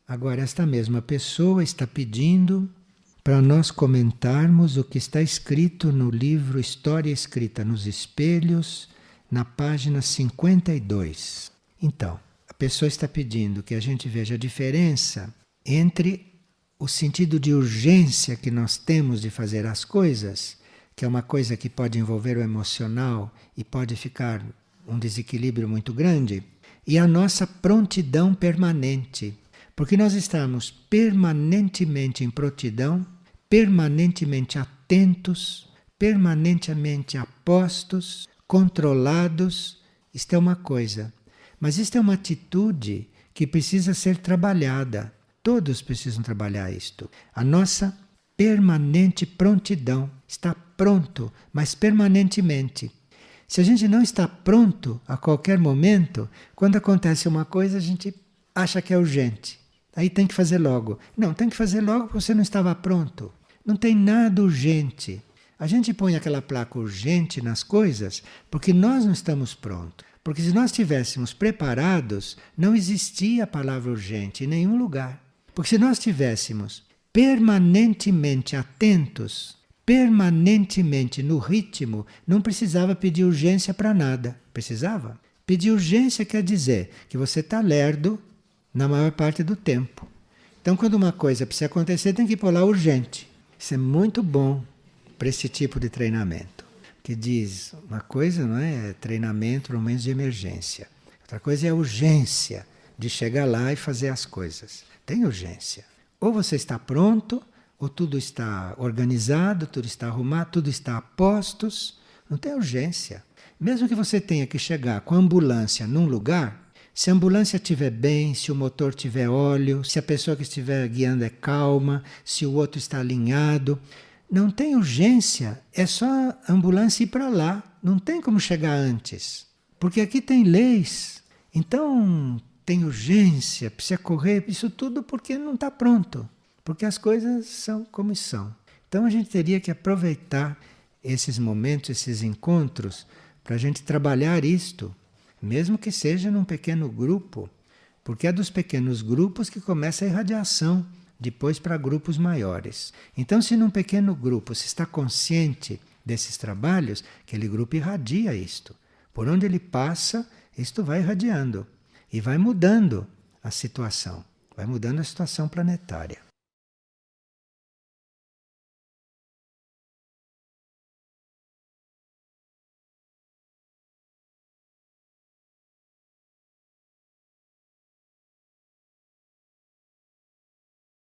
Agora, esta mesma pessoa está pedindo para nós comentarmos o que está escrito no livro História Escrita nos Espelhos, na página 52. Então, a pessoa está pedindo que a gente veja a diferença entre o sentido de urgência que nós temos de fazer as coisas, que é uma coisa que pode envolver o emocional e pode ficar um desequilíbrio muito grande, e a nossa prontidão permanente. Porque nós estamos permanentemente em prontidão, permanentemente atentos, permanentemente apostos, controlados. Isto é uma coisa. Mas isto é uma atitude que precisa ser trabalhada. Todos precisam trabalhar isto. A nossa permanente prontidão. Está pronto, mas permanentemente. Se a gente não está pronto a qualquer momento, quando acontece uma coisa, a gente acha que é urgente. Aí tem que fazer logo. Não, tem que fazer logo porque você não estava pronto. Não tem nada urgente. A gente põe aquela placa urgente nas coisas porque nós não estamos prontos. Porque se nós estivéssemos preparados, não existia a palavra urgente em nenhum lugar. Porque se nós estivéssemos permanentemente atentos, permanentemente no ritmo, não precisava pedir urgência para nada. Precisava? Pedir urgência quer dizer que você está lerdo na maior parte do tempo. Então, quando uma coisa precisa acontecer, tem que pôr lá urgente. Isso é muito bom para esse tipo de treinamento. Que diz, uma coisa não é treinamento no momento de emergência. Outra coisa é a urgência de chegar lá e fazer as coisas. Tem urgência. Ou você está pronto, ou tudo está organizado, tudo está arrumado, tudo está a postos. Não tem urgência. Mesmo que você tenha que chegar com a ambulância num lugar, se a ambulância estiver bem, se o motor tiver óleo, se a pessoa que estiver guiando é calma, se o outro está alinhado, não tem urgência, é só a ambulância ir para lá, não tem como chegar antes. Porque aqui tem leis, então tem urgência, precisa correr, isso tudo porque não está pronto, porque as coisas são como são. Então a gente teria que aproveitar esses momentos, esses encontros, para a gente trabalhar isto, mesmo que seja num pequeno grupo, porque é dos pequenos grupos que começa a irradiação, depois para grupos maiores. Então, se num pequeno grupo se está consciente desses trabalhos, aquele grupo irradia isto. Por onde ele passa, isto vai irradiando e vai mudando a situação, vai mudando a situação planetária.